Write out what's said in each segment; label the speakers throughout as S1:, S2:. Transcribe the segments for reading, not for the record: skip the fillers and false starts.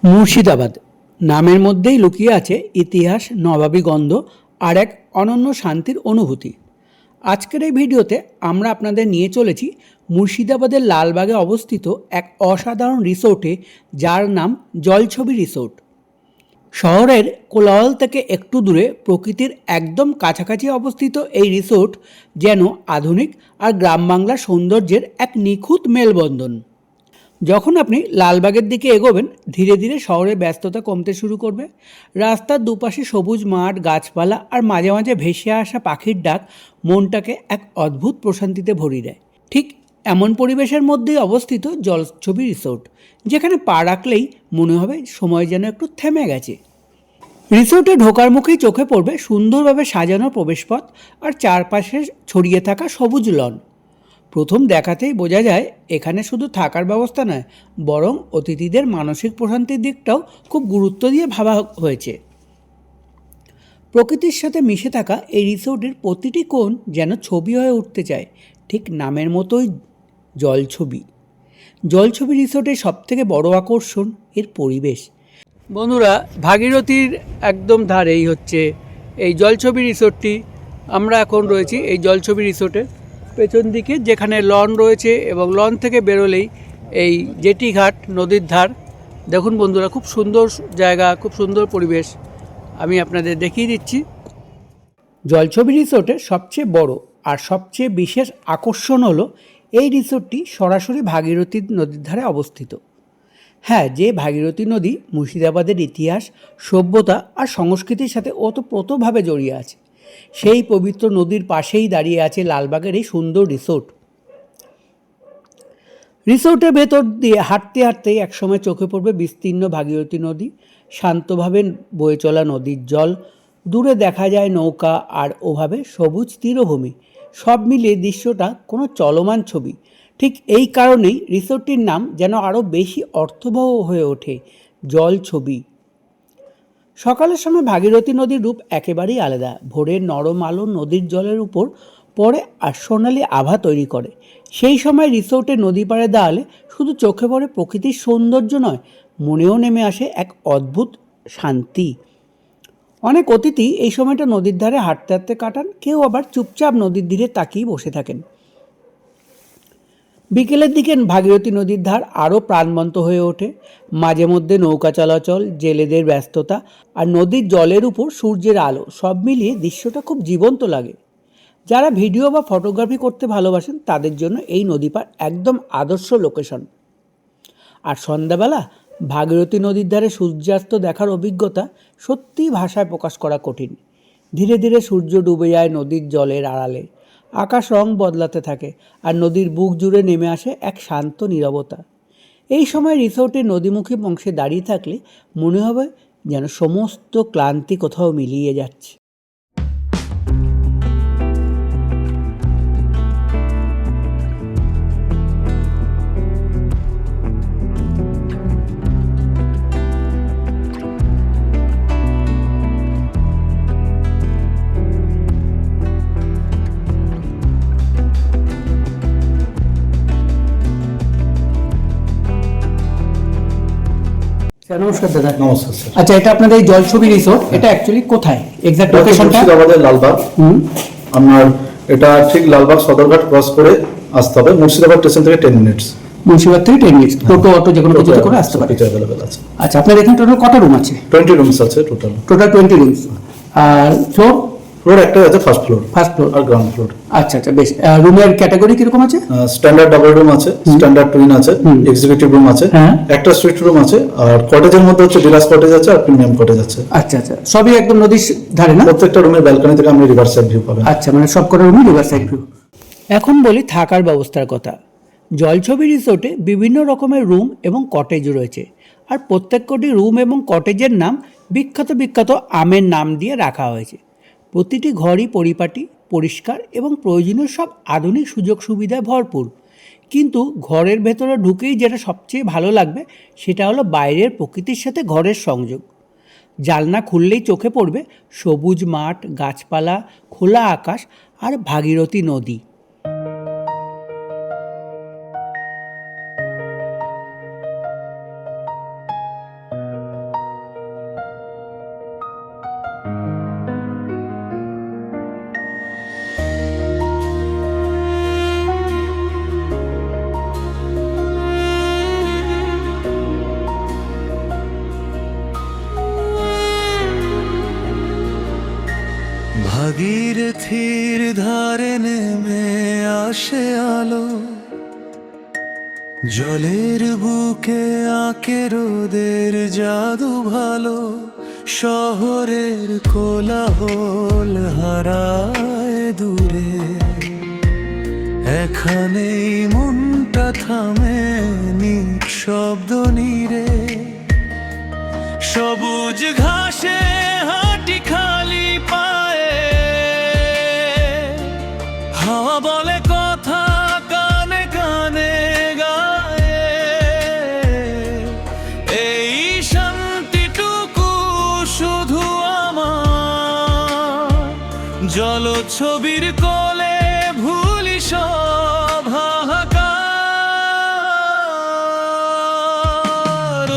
S1: মুর্শিদাবাদ নামের মধ্যেই লুকিয়ে আছে ইতিহাস, নবাবী গন্ধ আর এক অনন্য শান্তির অনুভূতি। আজকের এই ভিডিওতে আমরা আপনাদের নিয়ে চলেছি মুর্শিদাবাদের লালবাগে অবস্থিত এক অসাধারণ রিসোর্টে, যার নাম জলছবি রিসোর্ট। শহরের কোলাহল থেকে একটু দূরে প্রকৃতির একদম কাছাকাছি অবস্থিত এই রিসোর্ট যেন আধুনিক আর গ্রাম বাংলার সৌন্দর্যের এক নিখুঁত মেলবন্ধন। যখন আপনি লালবাগের দিকে এগোবেন, ধীরে ধীরে শহরের ব্যস্ততা কমতে শুরু করবে। রাস্তার দুপাশে সবুজ মাঠ, গাছপালা আর মাঝে মাঝে ভেসে আসা পাখির ডাক মনটাকে এক অদ্ভুত প্রশান্তিতে ভরিয়ে দেয়। ঠিক এমন পরিবেশের মধ্যেই অবস্থিত জলছবি রিসোর্ট, যেখানে পা রাখলেই মনে হবে সময় যেন একটু থেমে গেছে। রিসোর্টে ঢোকার মুখেই চোখে পড়বে সুন্দরভাবে সাজানো প্রবেশপথ আর চারপাশে ছড়িয়ে থাকা সবুজ লন। প্রথম দেখাতেই বোঝা যায় এখানে শুধু থাকার ব্যবস্থা নয়, বরং অতিথিদের মানসিক প্রশান্তির দিকটাও খুব গুরুত্ব দিয়ে ভাবা হয়েছে। প্রকৃতির সাথে মিশে থাকা এই রিসোর্টের প্রতিটি কোণ যেন ছবি হয়ে উঠতে চায়, ঠিক নামের মতোই জলছবি। জলছবি রিসোর্টের সবথেকে বড় আকর্ষণ এর পরিবেশ। বন্ধুরা, ভাগীরথীর একদম ধারেই হচ্ছে এই জলছবি রিসোর্টটি। আমরা এখন রয়েছি এই জলছবি রিসোর্টের পেছন দিকে, যেখানে লন রয়েছে এবং লন থেকে বেরোলেই এই জেটি ঘাট, নদীর ধার। দেখুন বন্ধুরা, খুব সুন্দর জায়গা, খুব সুন্দর পরিবেশ। আমি আপনাদের দেখিয়ে দিচ্ছি। জলছবি রিসোর্টের সবচেয়ে বড় আর সবচেয়ে বিশেষ আকর্ষণ হলো এই রিসোর্টটি সরাসরি ভাগীরথী নদীর ধারে অবস্থিত। হ্যাঁ, যে ভাগীরথী নদী মুর্শিদাবাদের ইতিহাস, সভ্যতা আর সংস্কৃতির সাথে ওতপ্রোতভাবে জড়িয়ে আছে, সেই পবিত্র নদীর পাশেই দাঁড়িয়ে আছে লালবাগের এই সুন্দর রিসোর্ট। রিসোর্টের ভেতর দিয়ে হাঁটতে হাঁটতেই একসময় চোখে পড়বে বিস্তীর্ণ ভাগীরথী নদী, শান্তভাবে বয়ে চলা নদীর জল, দূরে দেখা যায় নৌকা আর ওভাবে সবুজ তীরভূমি। সব মিলিয়ে দৃশ্যটা কোনো চলমান ছবি। ঠিক এই কারণেই রিসোর্টটির নাম যেন আরও বেশি অর্থবহ হয়ে ওঠে, জলছবি। সকালের সময় ভাগীরথী নদীর রূপ একেবারেই আলাদা। ভোরের নরম আলো নদীর জলের উপর পড়ে আর সোনালি আভা তৈরি করে। সেই সময় রিসোর্টের নদী পাড়ে দাঁড়ালে শুধু চোখে পড়ে প্রকৃতির সৌন্দর্য নয়, মনেও নেমে আসে এক অদ্ভুত শান্তি। অনেক অতিথি এই সময়টা নদীর ধারে হাঁটতে হাঁটতে কাটান, কেউ আবার চুপচাপ নদীর তীরে তাকিয়ে বসে থাকেন। বিকেলের দিকে ভাগীরথী নদীর ধার আরও প্রাণবন্ত হয়ে ওঠে। মাঝে মধ্যে নৌকা চলাচল, জেলেদের ব্যস্ততা আর নদীর জলের উপর সূর্যের আলো, সব মিলিয়ে দৃশ্যটা খুব জীবন্ত লাগে। যারা ভিডিও বা ফটোগ্রাফি করতে ভালোবাসেন তাদের জন্য এই নদী পার একদম আদর্শ লোকেশন। আর সন্ধ্যাবেলা ভাগীরথী নদীর ধারে সূর্যাস্ত দেখার অভিজ্ঞতা সত্যিই ভাষায় প্রকাশ করা কঠিন। ধীরে ধীরে সূর্য ডুবে যায় নদীর জলের আড়ালে, আকাশ রং বদলাতে থাকে আর নদীর বুক জুড়ে নেমে আসে এক শান্ত নীরবতা। এই সময় রিসোর্টের নদীমুখী অংশে দাঁড়িয়ে থাকলে মনে হবে যেন সমস্ত ক্লান্তি কোথাও মিলিয়ে যাচ্ছে। নমস্কার দাদা।
S2: নমস্কার স্যার।
S1: আচ্ছা, এটা আপনাদের এই জলছবি রিসোর্ট, এটা অ্যাকচুয়ালি কোথায় এক্স্যাক্ট লোকেশনটা?
S2: মুর্শিদাবাদের লালবাগ। আপনার এটা ঠিক লালবাগ সদরঘাট ক্রস করে আসতে হবে। মুর্শিদাবাদ স্টেশন থেকে 10 মিনিটস।
S1: মুর্শিদাবাদ থেকে 10 মিনিট, টোটো অটো যে কোনো কিছুতে করে আসতে পারে।
S2: অ্যাভেলেবল আছে।
S1: আচ্ছা, আপনার এখানে টোটাল কত রুম আছে?
S2: 20 রুমস আছে টোটাল।
S1: 20 রুমস। আর ফ্লোর?
S2: ফ্লোর একটাই আছে, ফার্স্ট ফ্লোর আর গ্রাউন্ড ফ্লোর।
S1: আচ্ছা আচ্ছা, বেশ। রুমের ক্যাটাগরি কিরকম আছে?
S2: স্ট্যান্ডার্ড ডাবল রুম আছে, স্ট্যান্ডার্ড টুইন আছে, এক্সিকিউটিভ রুম আছে, একটা সুইট রুম আছে, আর কটেজের মধ্যে হচ্ছে ডিলাক্স কটেজ আছে আর প্রিমিয়াম কটেজ আছে।
S1: আচ্ছা আচ্ছা, সবই একদম নদীর ধারে না?
S2: প্রত্যেকটা রুমের ব্যালকনি থেকে আপনি রিভার সাইড ভিউ পাবেন।
S1: আচ্ছা, মানে সব কটা রুমই রিভার সাইড ভিউ। এখন বলি থাকার ব্যবস্থার কথা। জলছবি রিসোর্টে বিভিন্ন রকমের রুম এবং কটেজ রয়েছে, আর প্রত্যেকটি রুম এবং কটেজের নাম বিখ্যাত বিখ্যাত আমের নাম দিয়ে রাখা হয়েছে। প্রতিটি ঘরই পরিপাটি, পরিষ্কার এবং প্রয়োজনীয় সব আধুনিক সুযোগ সুবিধায় ভরপুর। কিন্তু ঘরের ভেতরে ঢুকেই যেটা সবচেয়ে ভালো লাগবে সেটা হলো বাইরের প্রকৃতির সাথে ঘরের সংযোগ। জানলা খুললেই চোখে পড়বে সবুজ মাঠ, গাছপালা, খোলা আকাশ আর ভাগীরথী নদী।
S3: ভাগীরথীর ধারে নেমে আসে আলো, জলের বুকে আঁকে রোদের জাদু ভালো, শহরের কোলাহল হারায় দূরে, এখানেই মনটা থামে নিঃশব্দ নীরে। সবুজ ঘাসে হাঁটি খালি পায়ে, হাওয়া বলে কথা কানে কানে গায়ে, এই শান্তিটুকু শুধু আমার, জলছবির কোলে ভুলি সব হাহাকার।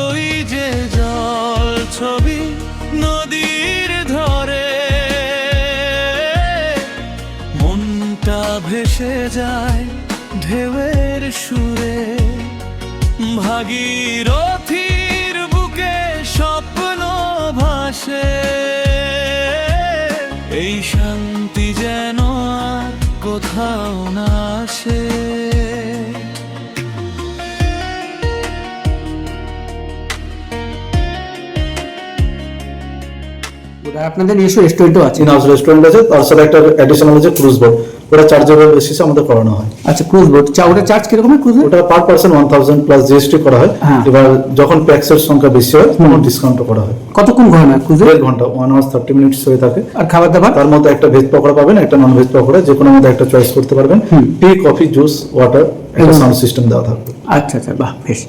S3: ওই যে জল ছবি নদীর ধরে, মনটা ভেসে যায় ঢেউয়ের সুরে, ভাগীরথীর বুকে স্বপ্ন ভাসে, এই শান্তি যেন আর কোথাও না আসে।
S1: আপনাদের নিজস্ব রেস্টুরেন্টও আছে?
S2: ইন হাউস রেস্টুরেন্ট আছে, তার সাথে একটা অ্যাডিশনাল আছে ক্রুজ বোর্ড, ওটা চার্জেবল বেসিসে আমাদের করানো হয়।
S1: আচ্ছা, ক্রুজ বোর্ড ওটা চার্জ কিরকম হয়? ক্রুজ
S2: ওটা পার পার্সন 1000 প্লাস জিএসটি করা হয়।
S1: হ্যাঁ।
S2: এবার যখন প্যাক্সের সংখ্যা বেশি হয় তখন ডিসকাউন্টও করা হয়।
S1: কতক্ষণ ঘোরানো হয় ক্রুজে?
S2: 1.5 ঘন্টা, 1 hour 30 minutes হয়ে থাকে।
S1: আর খাবার দাবার?
S2: তার মধ্যে একটা ভেজ পকোড়া পাবেন, একটা নন ভেজ পকোড়া, যে কোনো মধ্যে একটা চয়েস করতে পারবেন। টি, কফি, জুস, ওয়াটার, একটা সাউন্ড সিস্টেম দেওয়া থাকবে।
S1: আচ্ছা আচ্ছা, বাহ বেশ।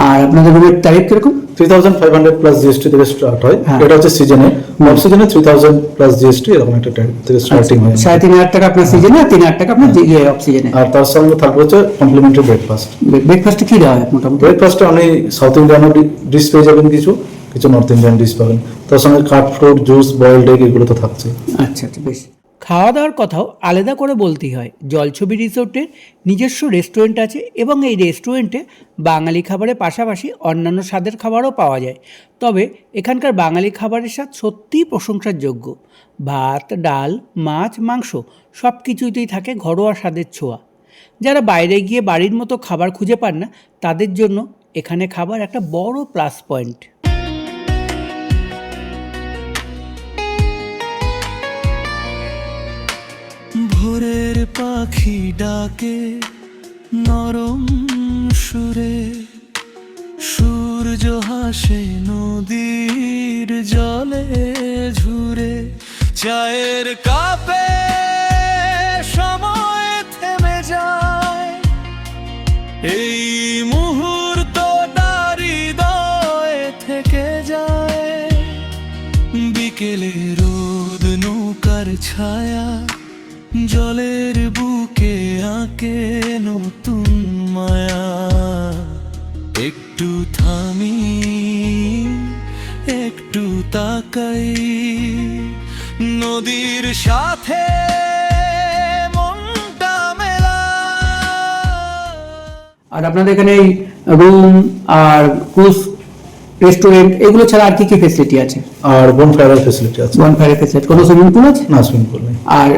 S1: আর আপনাদের রুমের তারিখ কিরকম?
S2: 3500 প্লাস জিএসটি থেকে স্টার্ট হয়।
S1: হ্যাঁ।
S2: এটা হচ্ছে সিজনে, অফ সিজনে 3000 প্লাস জিএসটি এরকম একটা থেকে স্টার্টিং হয়।
S1: 3500 টাকা আপনার সিজনে, আর 3000 টাকা আপনার অফ সিজনে।
S2: আর তার সঙ্গে থাকবে হচ্ছে কমপ্লিমেন্টারি ব্রেকফাস্ট।
S1: ব্রেকফাস্টে কি দেওয়া হয় মোটামুটি?
S2: ব্রেকফাস্টে আপনি সাউথ ইন্ডিয়ান ডিশ পেয়ে যাবেন, কিছু কিছু নর্থ ইন্ডিয়ান ডিশ পাবেন, তার সঙ্গে কাট ফ্রুট, জুস, বয়েলড এগ, এগুলো তো থাকছে।
S1: আচ্ছা আচ্ছা, বেশ। খাওয়া দাওয়ার কথাও আলাদা করে বলতেই হয়। জলছবি রিসোর্টের নিজস্ব রেস্টুরেন্ট আছে এবং এই রেস্টুরেন্টে বাঙালি খাবারের পাশাপাশি অন্যান্য স্বাদের খাবারও পাওয়া যায়। তবে এখানকার বাঙালি খাবারের স্বাদ সত্যিই প্রশংসার যোগ্য। ভাত, ডাল, মাছ, মাংস সব কিছুতেই থাকে ঘরোয়া স্বাদের ছোঁয়া। যারা বাইরে গিয়ে বাড়ির মতো খাবার খুঁজে পান না, তাদের জন্য এখানে খাবার একটা বড় প্লাস পয়েন্ট।
S3: ভোরের পাখি ডাকে নরম সুরে, সূর্য হাসে নদীর জলে ঝুরে, চায়ের কাপে সময় থেমে যায়, এই মুহূর্তটা হৃদয়ে থেকে যায়। বিকেলে রোদ নৌকার ছায়া, জলের বুকে আঁকে নতুন মায়া, একটু থামি একটু তাকাই, নদীর সাথে মনটা মেলা।
S1: আর আপনাদের এখানে এই রুম আর ক্রুজ রেস্টুরেন্ট এগুলো ছাড়া আর কি কি ফেসিলিটি আছে?
S2: আর বনফায়ার ফেসিলিটি আছে।
S1: বনফায়ার ফেসিলিটি, কোনো সুইমিং পুল আছে?
S2: না, সুইমিং পুল নেই।
S1: আর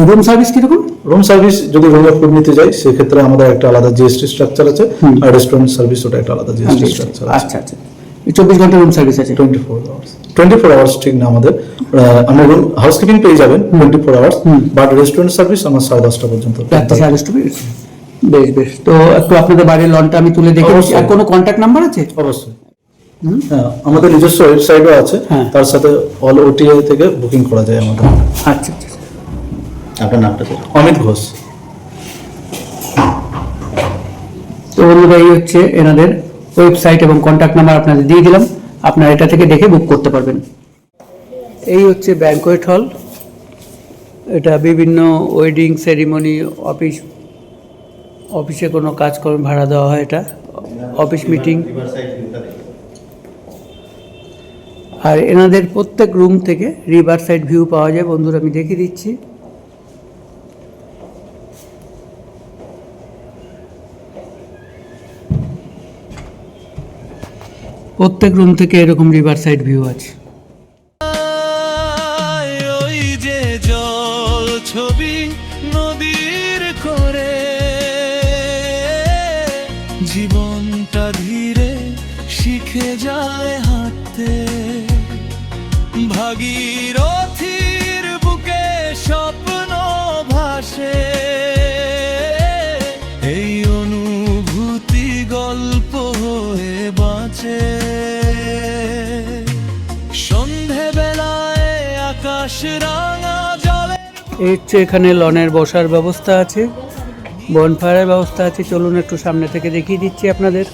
S1: রুম সার্ভিস কিরকম?
S2: রুম সার্ভিস যদি রুমে ফুড নিতে যাই সেক্ষেত্রে আমাদের একটা আলাদা জিএসটি স্ট্রাকচার আছে, আর রেস্টুরেন্ট সার্ভিস ওটা একটা আলাদা জিএসটি স্ট্রাকচার আছে।
S1: আচ্ছা আচ্ছা, 24 ঘন্টা রুম সার্ভিস আছে?
S2: 24 আওয়ার্স ঠিক না আমাদের, আমরা রুম হাউসকিপিং পেয়ে যাবেন 24 আওয়ার্স, বাট রেস্টুরেন্ট সার্ভিস আমরা 10:30 পর্যন্ত।
S1: রাত্রি 10:30 বেশ বেশ। তো একটু আপনাদের বাড়ির লনটা আমি তুলে দেখে দিচ্ছি। আর কোনো কন্ট্যাক্ট নাম্বার আছে?
S2: অবশ্যই, হ্যাঁ, আমাদের নিজস্ব ওয়েবসাইটও আছে, তার সাথে অল ওটিএ থেকে বুকিং করা যায় আমাদের।
S1: আচ্ছা আচ্ছা,
S2: আপনার নামটা? অমিত ঘোষ।
S1: তো বন্ধুরা, এই হচ্ছে এনাদের ওয়েবসাইট এবং কন্ট্যাক্ট নাম্বার আপনাদের দিয়ে দিলাম, আপনারা এটা থেকে দেখে বুক করতে পারবেন। এই হচ্ছে ব্যাঙ্কোয়েট হল, এটা বিভিন্ন ওয়েডিং সেরিমনি, অফিসে কোনো কাজকর্ম ভাড়া দেওয়া হয়, এটা অফিস মিটিং। আর এনাদের প্রত্যেক রুম থেকে রিভার সাইড ভিউ পাওয়া যায়। বন্ধুরা, আমি দেখিয়ে দিচ্ছি। প্রত্যেক রুম থেকে এরকম রিভার সাইড ভিউ আছে।
S3: ওই যে জল হাঁটতে ভাগীরথীর বুকে স্বপ্ন ভাসে, এই অনুভূতি গল্প হয়ে বাঁচে। সন্ধেবেলায় আকাশ রাঙা জলে
S1: এই হচ্ছে এখানে লনের বসার ব্যবস্থা আছে, বনফায়ারের ব্যবস্থা আছে। চলুন একটু সামনে থেকে দেখিয়ে দিচ্ছি আপনাদের।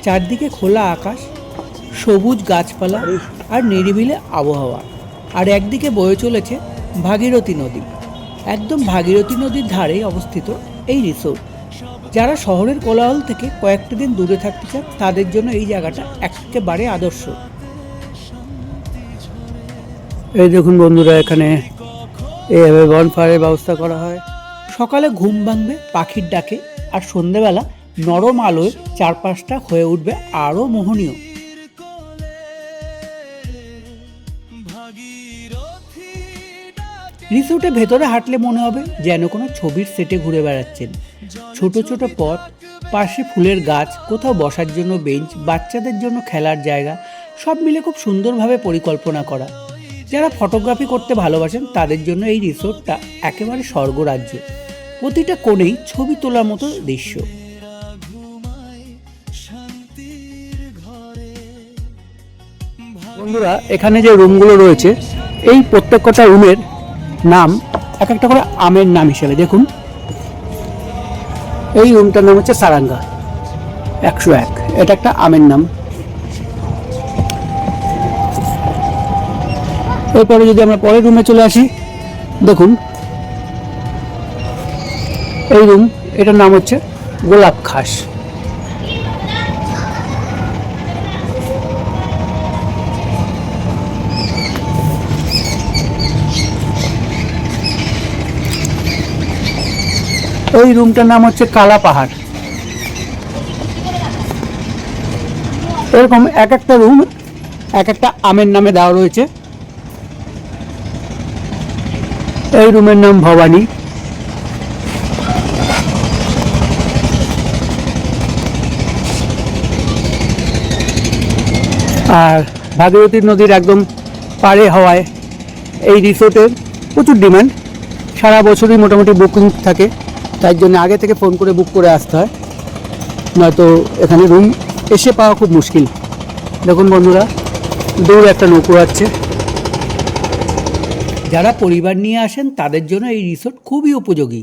S1: চারদিকে খোলা আকাশ, সবুজ গাছপালা আর নিরিবিলি আবহাওয়া। আর একদিকে বয়ে চলেছে ভাগীরথী নদী। একদম ভাগীরথী নদীর ধারেই অবস্থিত এই রিসোর্ট। যারা শহরের কোলাহল থেকে কয়েকটা দিন দূরে থাকতে চান তাদের জন্য এই জায়গাটা একেবারে আদর্শ। এই দেখুন বন্ধুরা, এখানে এইভাবে বনফায়ারের ব্যবস্থা করা হয়। সকালে ঘুম ভাঙবে পাখির ডাকে, আর সন্ধেবেলা নরম আলোয় চারপাশটা হয়ে উঠবে আরও মোহনীয়। রিসোর্টে ভেতরে হাঁটলে মনে হবে যেন কোনো ছবির সেটে ঘুরে বেড়াচ্ছেন। ছোট ছোট পথ, পাশে ফুলের গাছ, কোথাও বসার জন্য বেঞ্চ, বাচ্চাদের জন্য খেলার জায়গা, সব মিলে খুব সুন্দরভাবে পরিকল্পনা করা। যারা ফটোগ্রাফি করতে ভালোবাসেন তাদের জন্য এই রিসোর্টটা একেবারে স্বর্গরাজ্য। প্রতিটা কোণেই ছবি তোলার মতো দৃশ্য। বন্ধুরা, এখানে যে রুমগুলো রয়েছে, এই প্রত্যেকটা রুমের নাম এক একটা করে আমের নাম হিসেবে। দেখুন, এই রুমটার নাম হচ্ছে সারাঙ্গা 101, এটা একটা আমের নাম। এরপরে যদি আমরা পরের রুমে চলে আসি, দেখুন এই রুম, এটার নাম হচ্ছে গোলাপ খাস। ওই রুমটার নাম হচ্ছে কালা পাহাড়। এরকম এক একটা রুম এক একটা আমের নামে দেওয়া রয়েছে। এই রুমের নাম ভবানী। আর ভাগীরথী নদীর একদম পাড়ে হওয়ায় এই রিসোর্টের প্রচুর ডিমান্ড। সারা বছরই মোটামুটি বুকিং থাকে, তাই জন্য আগে থেকে ফোন করে বুক করে আসতে হয়, নয়তো এখানে রুম এসে পাওয়া খুব মুশকিল। দেখুন বন্ধুরা, দূর একটা নৌকো আছে। যারা পরিবার নিয়ে আসেন তাদের জন্য এই রিসোর্ট খুবই উপযোগী।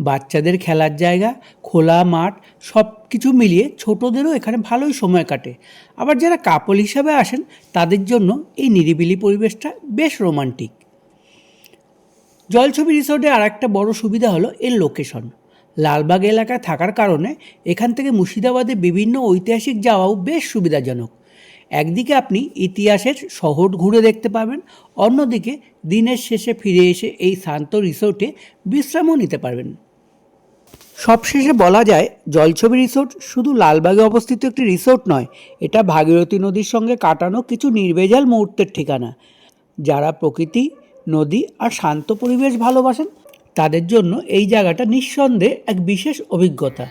S1: বাচ্চাদের খেলার জায়গা, খোলা মাঠ, সব কিছু মিলিয়ে ছোটদেরও এখানে ভালোই সময় কাটে। আবার যারা কাপল হিসাবে আসেন তাদের জন্য এই নিরিবিলি পরিবেশটা বেশ রোমান্টিক। জলছবি রিসোর্টে আর একটা বড় সুবিধা হলো এর লোকেশন। লালবাগ এলাকায় থাকার কারণে এখান থেকে মুর্শিদাবাদে বিভিন্ন ঐতিহাসিক যাওয়াও বেশ সুবিধাজনক। একদিকে আপনি ইতিহাসের শহর ঘুরে দেখতে পাবেন, অন্যদিকে দিনের শেষে ফিরে এসে এই শান্ত রিসোর্টে বিশ্রামও নিতে পারবেন। সবশেষে বলা যায়, জলছবি রিসোর্ট শুধু লালবাগে অবস্থিত একটি রিসোর্ট নয়, এটা ভাগীরথী নদীর সঙ্গে কাটানো কিছু নির্ভেজাল মুহূর্তের ঠিকানা। যারা প্রকৃতি, নদী আর শান্ত পরিবেশ ভালোবাসেন তাদের জন্য এই জায়গাটা নিঃসন্দেহে এক বিশেষ অভিজ্ঞতা।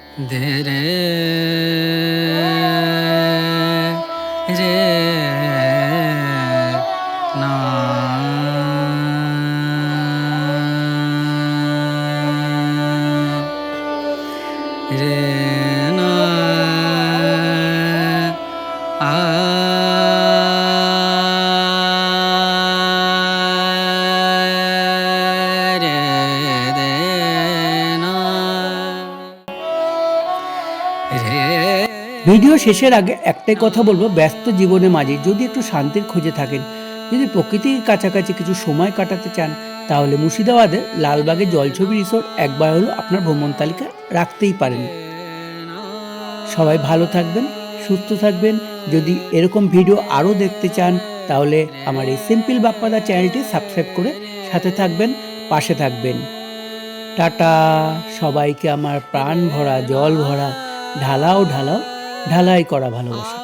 S1: ভিডিও শেষের আগে একটাই কথা বলবো, ব্যস্ত জীবনের মাঝে যদি একটু শান্তির খোঁজে থাকেন, যদি প্রকৃতির কাছাকাছি কিছু সময় কাটাতে চান, তাহলে মুর্শিদাবাদের লালবাগে জলছবি রিসোর্ট একবার হলো আপনার ভ্রমণ তালিকা রাখতেই পারেন। সবাই ভালো থাকবেন, সুস্থ থাকবেন। যদি এরকম ভিডিও আরও দেখতে চান তাহলে আমার এই সিম্পল বাপ্পাদা চ্যানেলটি সাবস্ক্রাইব করে সাথে থাকবেন, পাশে থাকবেন। টাটা। সবাইকে আমার প্রাণ ভরা, জল ভরা, ঢালাও ঢালাও ঢালাই করা ভালোবাসা।